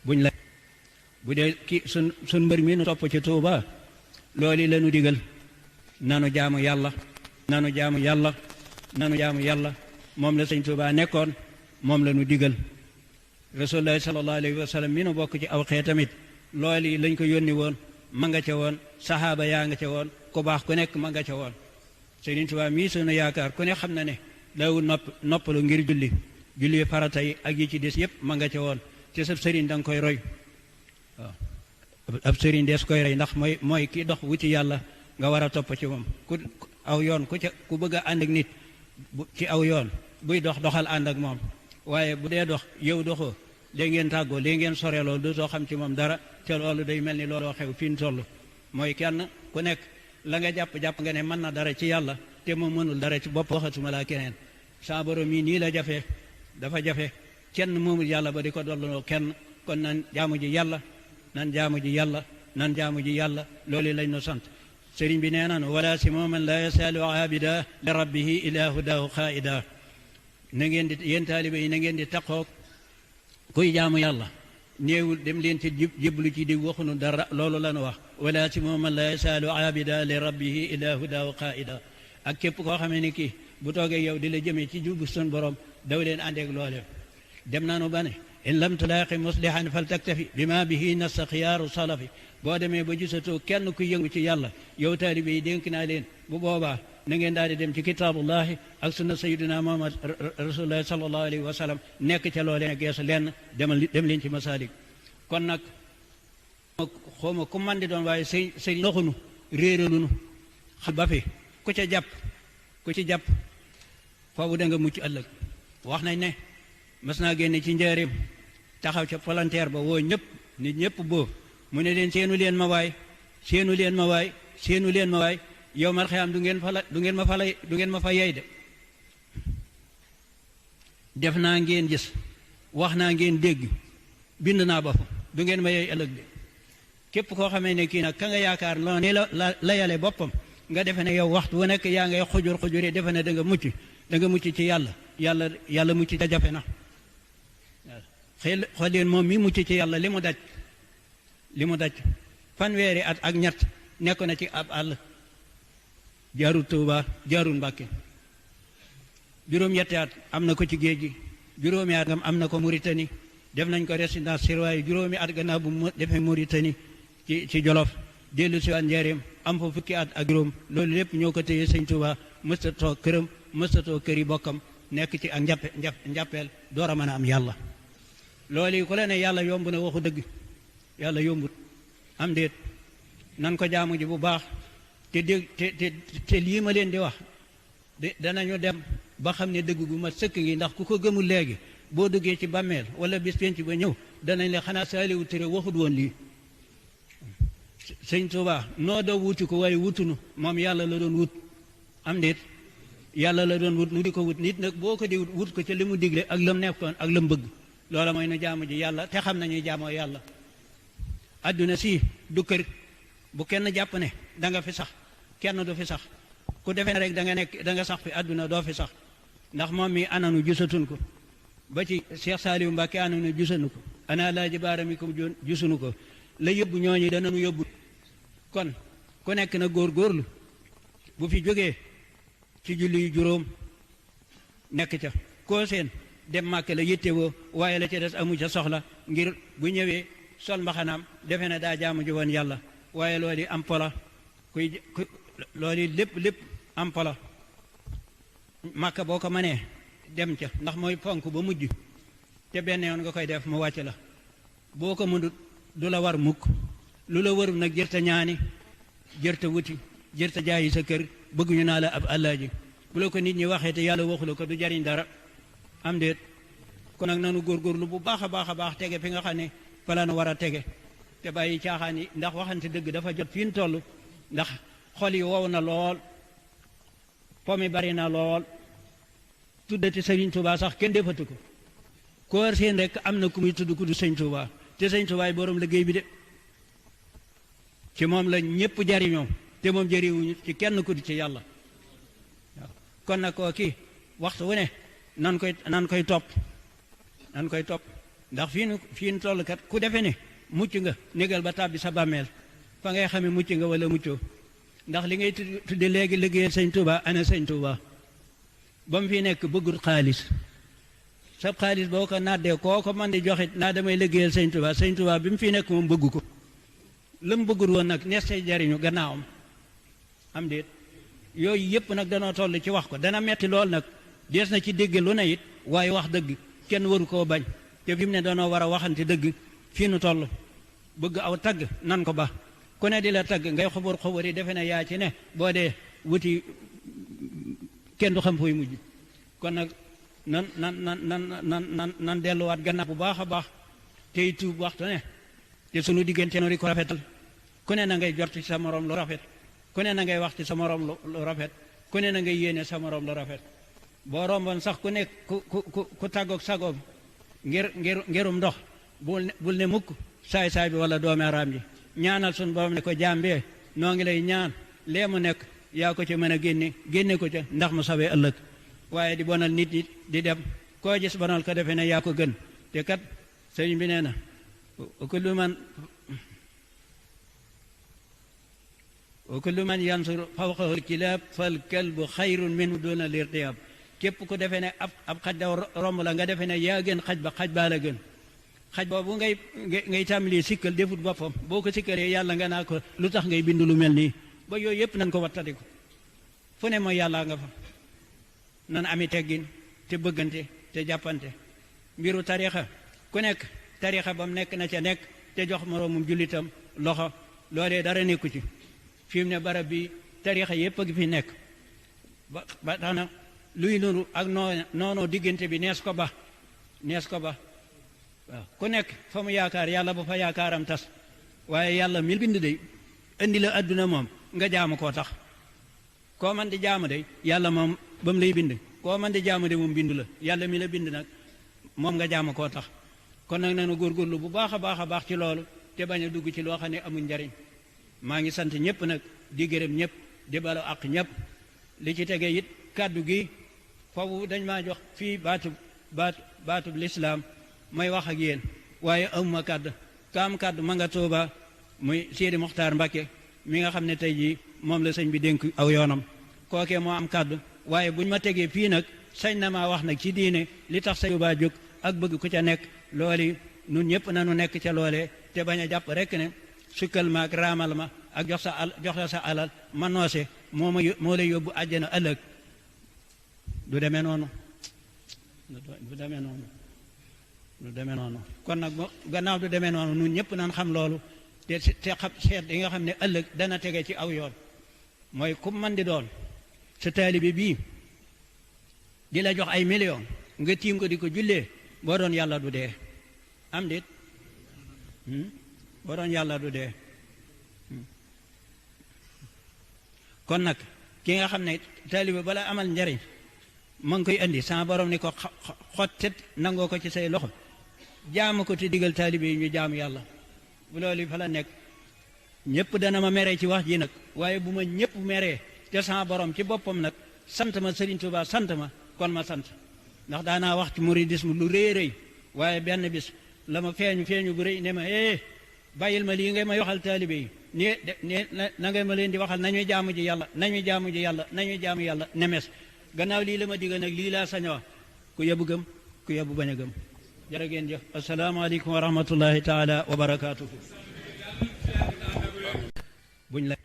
buñ la bu dee ki sun mbër mi nu topp ci Tuuba loolu la nu digal nanu jaamu yàlla nanu jaamu yàlla nanu jaamu yàlla moom la sëñ Tuuba nekkoon moom la nu digal Rasulullah sallallahu alayhi wa sallam mi nu bokk ci aw xeet tamit loolu lañ ko yónni woon ma nga ca woon saxaaba yaa nga ca woon ku baax ku nekk ma nga ca woon Sëriñ Tuuba mii sunu yaakaar ku ne xam na ne daawul noppalu ngir julli farata yi ak yi ci des yépp ma nga ca woon te sab sëriñ da nga koy roy waaw ab sëriñ des koy roy ndax mooy ki dox wuti yàlla nga war a topp ci moom ku aw yoon ku bëgg a ànd ak nit ci aw yoon buy doxal ànd ak moom waaye bu dee dox yow doxoo léegi ngeen tàggoo léegi ngeen sore loolu dootoo xam ci moom dara te loolu day mel ni looloo xew fi ñu toll mooy kenn ku nekk la nga jàpp nga ne mën na dara ci yàlla te moom mënul dara ci bopp waxatuma laa keneen sa borom yi nii la jafe dafa jafe kenn moomul yàlla ba di ko dolloo kenn kon nan jaamu ji yàlla nan jaamu ji yàlla nan jaamu ji yàlla loolu lañ nu sant sëriñ bi nee naan wala si mooman la yasalu abida li rabbihi ila hudahu xaida na ngeen di yéen taalibe yi na ngeen di taqoog kuy jaamu yàlla néewul dem leen ci jéblu ci di waxunu dara loolu la nu wax wala si mooman la yasalu abida li rabbihi ila hudahu xaida ak képp koo xamee ni kii bu toogee yow di la jëmee ci jubu sun borom daw leen àndeeg loolee dem naanu ba ne in lam tulaaqi muslihan fal taktafi bi ma bihi nassa xiyaaru salafi boo demee ba gisatoo kenn ku yëngu ci yàlla yow taalibe yi dénk naa leen bu boobaa na ngeen daal di dem ci kitaabullahi ak sunna sayyidina Muhammad rasulullah sallallahu alayhi wa sallam nekk ca loolee geesu lenn dem leen ci masaalik kon nag xawma ku man di doon waaye sëñ noxunu réeralunu xal ba fi ku ci jàpp foofu da nga mucc ëllëg wax nañ ne mas naa génne ci njaareem taxaw ca volontaire ba woo ñëpp nit ñëpp boobu mu ne leen seenu leen ma waay seenu leen ma waay seenu leen ma waay yow mal xiyaam du ngeen ma fa yey de def naa ngeen gis wax naa ngeen dégg bind naa ba fa du ngeen ma yey ëllëg de képp koo xamee ne kii nag ka nga yaakaar loo ne la yale boppam nga defe ne yow waxtu wu nekk yaa ngay xujuree defe ne da nga mucc ci yàlla mucc ca jafe na xool leen moom mi mucc ci yàlla li mu daj fanweeri at ak ñett nekk na ci ab àll jaarul Tuuba jaarul Mbàkke juróom-ñetti at am na ko ci géej gi juróomi at am na ko Mauritanie def nañ ko résidence surveillée juróomi at gannaaw bu mu defee Mauritanie ci Jolof dellu si waat Njaaréem am fa fukki at ak juróom loolu lépp ñoo ko téye sëñ Tuuba mësta toog këram mësta toog këri bokkam nekk ci ak njàppeel door a mën a am yàlla loolu yi ku la ne yàlla yomb na waxu dëgg yàlla yombut am déet nan ko jaamu ji bu baax te lii ma leen di wax danañu dem ba xam ne dëgg gu ma sëkk ngi ndax ku ko gëmul léegi boo duggee ci bàmmeel wala bis penc ba ñëw danañ la xanaa Saaliwu Ture waxut woon lii sëñ Tuuba noo doo wuti ko waaye wutunu moom yàlla la doon wut am déet yàlla la doon wut nu di ko wut nit nag boo ko di wut ko ci li mu digle ak lam nekkoon ak lam bëgg loola mooy nu jaamu ji yàlla te xam nañuy jaamoo yàlla adduna si du kër bu kenn jàpp ne da nga fi sax kenn du fi sax ku defee ne rek da nga sax fi adduna doo fi sax ndax moom mi ananu gisatun ko ba ci Cheikh Saliou Mbacke ananu gisanu ko ana laaji baaramikum gisunu ko la yóbbu ñooñu dananu yóbbu kon ku nekk na góorgóorlu bu fi jógee ci julli yu juróom nekk ca koo seen dem màkk la yittewoo waaye la ca des amu ca soxla ngir bu ñëwee sol mbaxanaam defe na daa jaamu ji woon yàlla waaye loolu am pola loolu lépp am pola màkk boo ko mënee dem ca ndax mooy ponk ba mujj te benn yoon nga koy def mu wàcc la boo ko mënut du la war mukk lu la warul nag jërta ñaani jërta wuti jërta jaayi sa kër bëgguñu naa la ab àllaaji bu la ko nit ñi waxee te yàlla waxula ko du jariñ dara am déet kon nag nanu góorgóorlu bu baax a baax tege fi nga xam ne fa la nu war a tege te bàyyi caaxaan yi ndax waxante dëgg dafa jot fi ñu toll ndax xol yi wow na lool pomi bari na lool tuddati Sëriñ Tuubaa sax kenn defatu ko koor seen rek am na ku muy tudd ku du Sëñ Tuubaa te Sëñ Tuubaa yi borom liggéey bi de ci moom la ñëpp jariñoo te moom jëriwuñu ci kenn ku di ci yàlla waaw kon nag koo kii waxtu wu ne nan koy topp ndax fii nu toll kat ku defe ne mucc nga négal ba tàbbi sa bàmmeel fa ngay xamee mucc nga wala muccoo ndax li ngay tudde léegi liggéeyal sëñ Touba ana sëñ Touba ba mu fi nekk bëggul xaalis sab xaalis boo ko naddee koo ko man di joxit naa damay liggéeyal sëñ Touba bi mu fi nekk moom bëggu ko la mu bëggul woon nag nees say jariñu gannaawam am déet yooyu yëpp nag danoo toll ci wax ko dana metti lool nag dees na ci dégg lu ne it waaye wax dëgg kenn waru koo bañ te fi mu ne danoo war a waxante dëgg fii nu toll bëgg aw tagg nan ko ba ku ne di la tagg ngay xobor yi defe ne yaa ci ne boo dee wuti kenn du xam fooy mujj kon nag nan delluwaat gannaaw bu baax a baax tey tuub waxtu ne te sunu diggante no di ko rafetal ku ne na ngay jort ci sa morom lu rafet ku ne na ngay wax ci sa morom lu rafet ku ne na ngay yéene sa morom lu rafet boo romboon sax ku nekk ku tàggoog sagoom ngirum ndox bul ne mukk saay bi wala doomi araam ji ñaanal sun borom ne ko jàmbee noo ngi lay ñaan lee mu nekk yaa ko ca mën a génne ko ca ndax mu sawee ëllëg waaye di bonal nit ñi di dem koo gis bonal ko defe ne yaa ko gën te kat sëriñ bi nee na kullu man yansur fawqahu kilaab fal kalbu xayrun minhu duna lirtiyaab képp ku defe ne ab xaj daw romb la nga defe ne yaa gën xaj ba xaj baa la gën xaj boobu ngay tàmbalee sikkal defut boppam boo ko sikkalee yàlla nga naa ko lu tax ngay bind lu mel nii ba yooyu yëpp nañ ko wattadi ko fu ne mooy yàllaa nga fa nan ami teggin te bëggante te jàppante mbiru tarixa ku nekk tarixa ba mu nekk na ca nekk te jox moroomum jullitam loxo loolee dara nekku ci fi mu ne barab bi tarixa yëpp a ngi fi nekk ba tax na luy nuru ak noonoo diggante bi nees ko ba waaw ku nekk fa mu yaakaar yàlla bu fa yaakaaram tas waaye yàlla mi bind day indi la adduna moom nga jaamu koo tax koo man di jaamu day yàlla moom ba mu lay bind koo man di jaamu de moom bindu la yàlla mi la bind nag moom nga jaamu koo tax kon nag nanu góorgóorlu bu baax a baax ci loolu te bañ a dugg ci loo xam ne amul njariñ maa ngi sant ñëpp nag di gërëm ñëpp di balu ak ñëpp li ci tegee it kàddu gi foofu dañ maa jox fii baatub lislaam may wax ak yéen waaye amuma kàddu kaam kàddu ma nga Tuuba muy Sidi Muxtaar Mbakke mi nga xam ne tey jii moom la sëñ bi dénk aw yoonam kookee moo am kàddu waaye buñ ma tegee fii nag sañ na maa wax nag ci diine li tax sëñ Tuuba jóg ak bëgg ku ca nekk looli nun ñëpp nanu nekk ca loolee te bañ a jàpp rek ne sukkal ma ak raamal ma ak jox la sa alal ma noose moo lay yóbbu àjjana ëllëg du demee noonu kon nag gannaaw du demee noonu nun ñëpp naan xam loolu te xam seet yi nga xam ne ëllëg dana tege ci aw yoon mooy ku man di doon sa taalibe bii di la jox ay million nga tiim ko di ko jullee boo doon yàlla du dee am déet boo doon yàlla du dee kon nag ki nga xam ne taalibe bala amal njariñ ma ngi koy andi sama borom ni ko xottet nangoo ko ci say loxo jaamu ko te digal taalibe yi ñu jaamu yàlla bu loolu fa la nekk ñëpp dana ma meree ci wax ji nag waaye bu ma ñëpp meree te sama borom ci boppam nag sant ma Sëriñ Tuubaa sant ma kon ma sant ndax daanaa wax ci muridisme lu rëy waaye benn bis la ma feeñu bu rëy ne ma bàyyil ma lii ngay may waxal taalibe yi na ngay ma leen di waxal nañuy jaamu ji yàlla nemes gannaaw lii la ma digal nag lii laa sañ a wax ku yebu gëm ku yebu bañ a gëm jërë ngeen jëf asalaamaaleykum wa rahmatullahi taala wa barakaatuhu buñ la